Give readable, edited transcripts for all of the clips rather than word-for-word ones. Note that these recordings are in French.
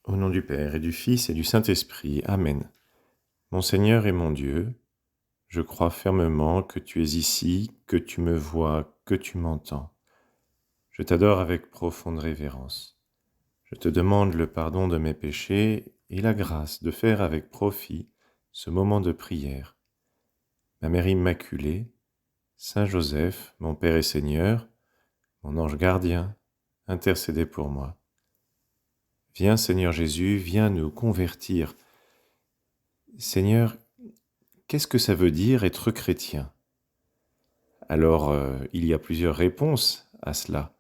Au nom du Père et du Fils et du Saint-Esprit. Amen. Mon Seigneur et mon Dieu, je crois fermement que tu es ici, que tu me vois, que tu m'entends. Je t'adore avec profonde révérence. Je te demande le pardon de mes péchés et la grâce de faire avec profit ce moment de prière. Ma Mère Immaculée, Saint Joseph, mon Père et Seigneur, mon ange gardien, intercédez pour moi. Viens Seigneur Jésus, viens nous convertir. Seigneur, qu'est-ce que ça veut dire être chrétien ? Alors, il y a plusieurs réponses à cela.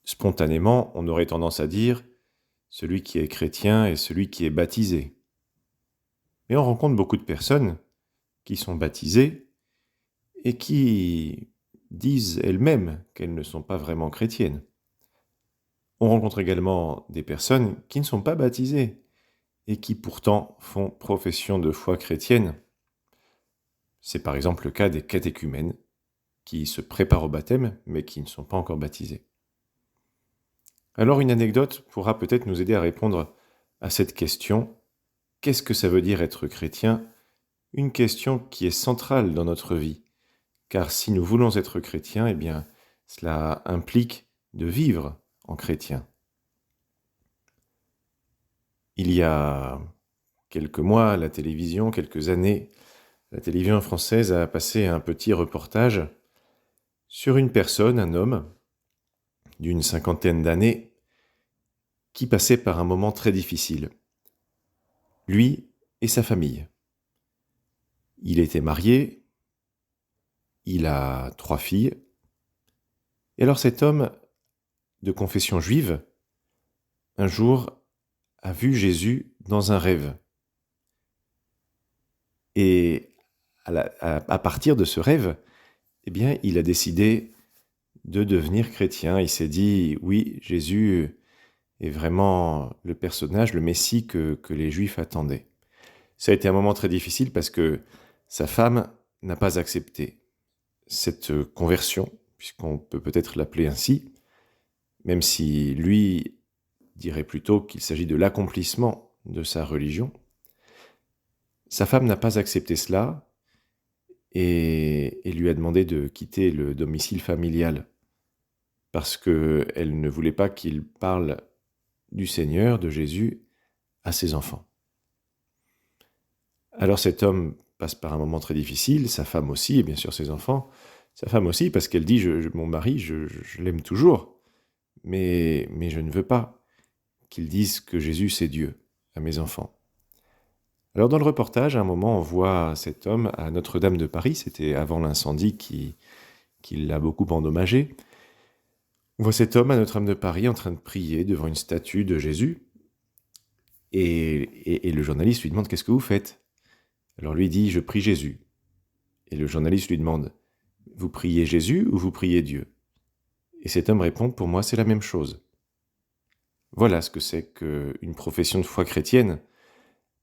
Spontanément, on aurait tendance à dire celui qui est chrétien est celui qui est baptisé. Mais on rencontre beaucoup de personnes qui sont baptisées et qui disent elles-mêmes qu'elles ne sont pas vraiment chrétiennes. On rencontre également des personnes qui ne sont pas baptisées et qui pourtant font profession de foi chrétienne. C'est par exemple le cas des catéchumènes qui se préparent au baptême mais qui ne sont pas encore baptisés. Alors une anecdote pourra peut-être nous aider à répondre à cette question. Qu'est-ce que ça veut dire être chrétien ? Une question qui est centrale dans notre vie. Car si nous voulons être chrétiens, eh bien, cela implique de vivre en chrétien. Il y a quelques mois, quelques années, la télévision française a passé un petit reportage sur une personne, un homme, d'une 50aine d'années, qui passait par un moment très difficile. Lui et sa famille. Il était marié, il a 3 filles, et alors cet homme de confession juive, un jour, a vu Jésus dans un rêve. Et à partir de ce rêve, eh bien, il a décidé de devenir chrétien. Il s'est dit, oui, Jésus est vraiment le personnage, le Messie que les Juifs attendaient. Ça a été un moment très difficile parce que sa femme n'a pas accepté cette conversion, puisqu'on peut peut-être l'appeler ainsi, même si lui dirait plutôt qu'il s'agit de l'accomplissement de sa religion. Sa femme n'a pas accepté cela et lui a demandé de quitter le domicile familial parce qu'elle ne voulait pas qu'il parle du Seigneur, de Jésus, à ses enfants. Alors cet homme passe par un moment très difficile, sa femme aussi, et bien sûr ses enfants. Sa femme aussi, parce qu'elle dit mon mari, je l'aime toujours, mais je ne veux pas qu'il dise que Jésus c'est Dieu à mes enfants. Alors dans le reportage, à un moment, on voit cet homme à Notre-Dame de Paris, c'était avant l'incendie qui l'a beaucoup endommagé. On voit cet homme à Notre-Dame de Paris en train de prier devant une statue de Jésus, et le journaliste lui demande « Qu'est-ce que vous faites ?» Alors lui dit « Je prie Jésus ». Et le journaliste lui demande « Vous priez Jésus ou vous priez Dieu ?» Et cet homme répond « Pour moi, c'est la même chose ». Voilà ce que c'est qu'une profession de foi chrétienne.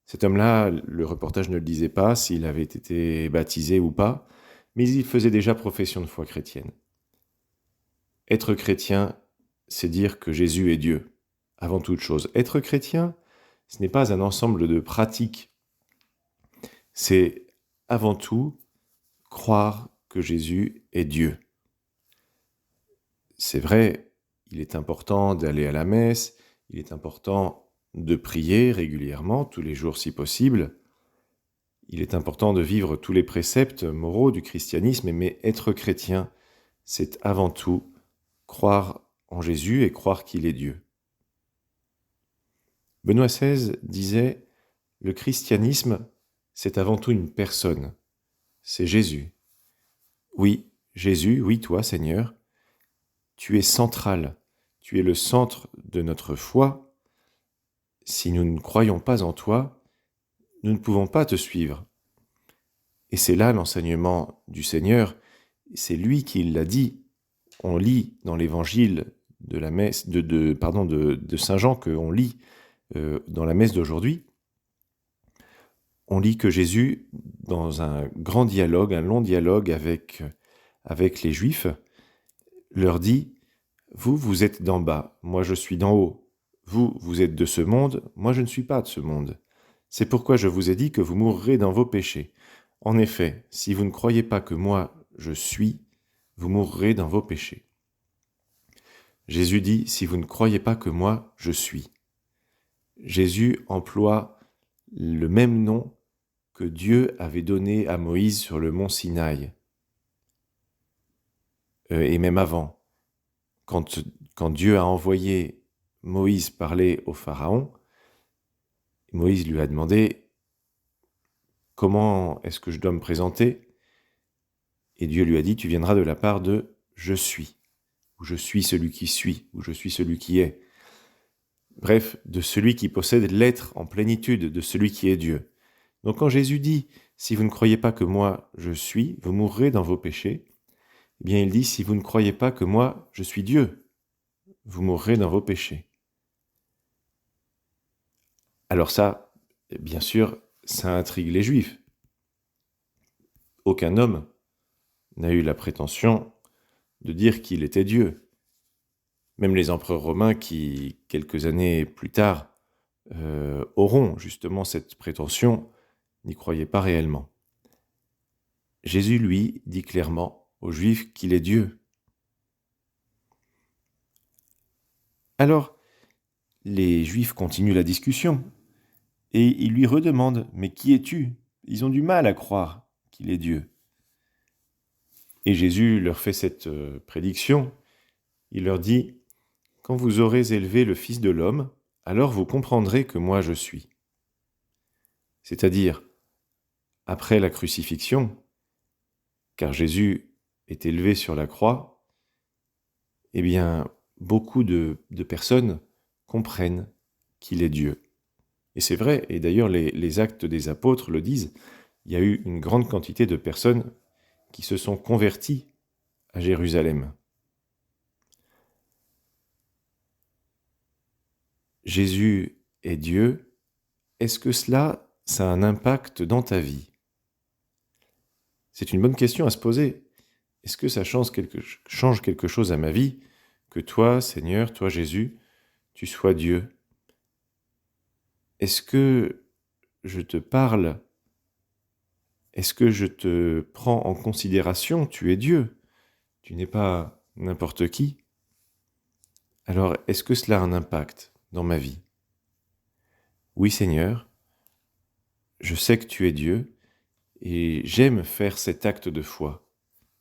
Cet homme-là, le reportage ne le disait pas s'il avait été baptisé ou pas, mais il faisait déjà profession de foi chrétienne. Être chrétien, c'est dire que Jésus est Dieu, avant toute chose. Être chrétien, ce n'est pas un ensemble de pratiques. C'est avant tout croire que Jésus est Dieu. C'est vrai, il est important d'aller à la messe, il est important de prier régulièrement, tous les jours si possible. Il est important de vivre tous les préceptes moraux du christianisme, mais être chrétien, c'est avant tout croire en Jésus et croire qu'il est Dieu. Benoît XVI disait « Le christianisme, c'est avant tout une personne, c'est Jésus. Oui, Jésus, oui toi Seigneur, tu es central, tu es le centre de notre foi. Si nous ne croyons pas en toi, nous ne pouvons pas te suivre. » Et c'est là l'enseignement du Seigneur, c'est lui qui l'a dit. On lit dans l'évangile de la messe de Saint Jean qu'on lit dans la messe d'aujourd'hui. On lit que Jésus, dans un grand dialogue, un long dialogue avec les Juifs, leur dit « Vous êtes d'en bas, moi je suis d'en haut. vous, vous êtes de ce monde, moi je ne suis pas de ce monde. C'est pourquoi je vous ai dit que vous mourrez dans vos péchés. En effet, si vous ne croyez pas que moi je suis, vous mourrez dans vos péchés. Jésus dit, si vous ne croyez pas que moi je suis. Jésus emploie le même nom que Dieu avait donné à Moïse sur le mont Sinaï. Et même avant, quand Dieu a envoyé Moïse parler au Pharaon, Moïse lui a demandé « Comment est-ce que je dois me présenter ?» Et Dieu lui a dit « Tu viendras de la part de « Je suis » ou « Je suis celui qui suis » ou « Je suis celui qui est ». Bref, de celui qui possède l'être en plénitude, de celui qui est Dieu. Donc quand Jésus dit « Si vous ne croyez pas que moi je suis, vous mourrez dans vos péchés », eh bien il dit « Si vous ne croyez pas que moi je suis Dieu, vous mourrez dans vos péchés ». Alors ça, bien sûr, ça intrigue les Juifs. Aucun homme n'a eu la prétention de dire qu'il était Dieu. Même les empereurs romains qui, quelques années plus tard, auront justement cette prétention, n'y croyaient pas réellement. Jésus, lui, dit clairement aux Juifs qu'il est Dieu. Alors, les Juifs continuent la discussion et ils lui redemandent « Mais qui es-tu » Ils ont du mal à croire qu'il est Dieu. Et Jésus leur fait cette prédiction. Il leur dit « Quand vous aurez élevé le Fils de l'homme, alors vous comprendrez que moi je suis. » C'est-à-dire, après la crucifixion, car Jésus est élevé sur la croix, eh bien, beaucoup de personnes comprennent qu'il est Dieu. Et c'est vrai, et d'ailleurs les actes des apôtres le disent, il y a eu une grande quantité de personnes qui se sont converties à Jérusalem. Jésus est Dieu, est-ce que cela, ça a un impact dans ta vie ? C'est une bonne question à se poser. Est-ce que ça change quelque chose à ma vie que toi, Seigneur, toi, Jésus, tu sois Dieu ? Est-ce que je te parle ? Est-ce que je te prends en considération ? Tu es Dieu. Tu n'es pas n'importe qui. Alors, est-ce que cela a un impact dans ma vie ? Oui, Seigneur, je sais que tu es Dieu et j'aime faire cet acte de foi.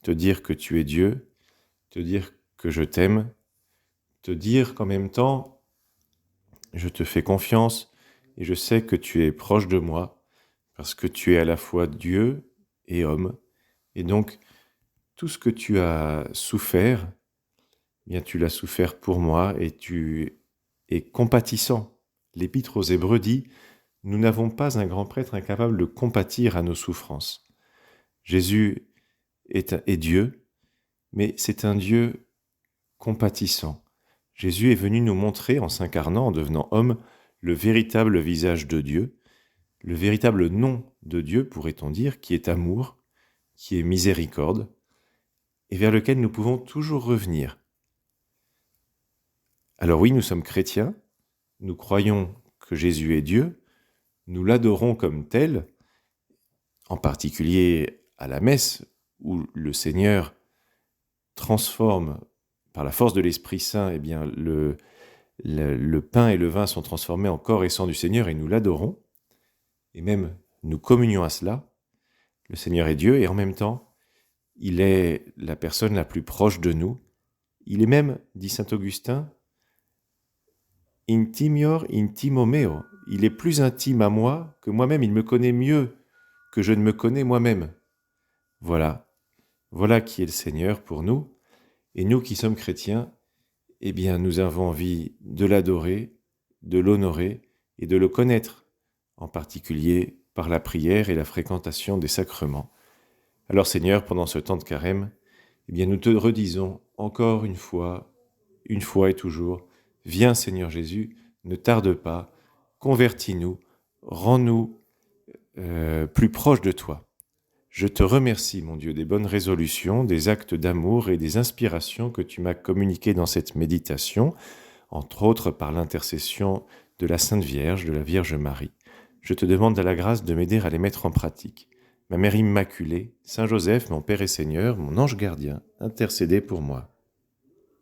Te dire que tu es Dieu, te dire que je t'aime, te dire qu'en même temps, je te fais confiance et je sais que tu es proche de moi parce que tu es à la fois Dieu et homme. Et donc, tout ce que tu as souffert, eh bien tu l'as souffert pour moi et tu es compatissant. L'Épître aux Hébreux dit « Nous n'avons pas un grand prêtre incapable de compatir à nos souffrances. » Jésus est Dieu, mais c'est un Dieu compatissant. Jésus est venu nous montrer, en s'incarnant, en devenant homme, le véritable visage de Dieu, le véritable nom de Dieu, pourrait-on dire, qui est amour, qui est miséricorde, et vers lequel nous pouvons toujours revenir. Alors oui, nous sommes chrétiens, nous croyons que Jésus est Dieu, nous l'adorons comme tel, en particulier à la messe, où le Seigneur transforme, par la force de l'Esprit Saint, eh bien, le pain et le vin sont transformés en corps et sang du Seigneur et nous l'adorons, et même nous communions à cela. Le Seigneur est Dieu et en même temps, il est la personne la plus proche de nous. Il est même, dit saint Augustin, intimior intimo meo. Il est plus intime à moi que moi-même. Il me connaît mieux que je ne me connais moi-même. Voilà qui est le Seigneur pour nous. Et nous qui sommes chrétiens, eh bien, nous avons envie de l'adorer, de l'honorer et de le connaître, en particulier par la prière et la fréquentation des sacrements. Alors Seigneur, pendant ce temps de carême, eh bien, nous te redisons encore une fois et toujours, viens Seigneur Jésus, ne tarde pas, convertis-nous, rends-nous plus proches de toi. Je te remercie, mon Dieu, des bonnes résolutions, des actes d'amour et des inspirations que tu m'as communiquées dans cette méditation. entre autres par l'intercession de la Sainte Vierge, de la Vierge Marie. Je te demande la grâce de m'aider à les mettre en pratique. Ma Mère Immaculée, Saint Joseph, mon Père et Seigneur, mon ange gardien, intercédez pour moi.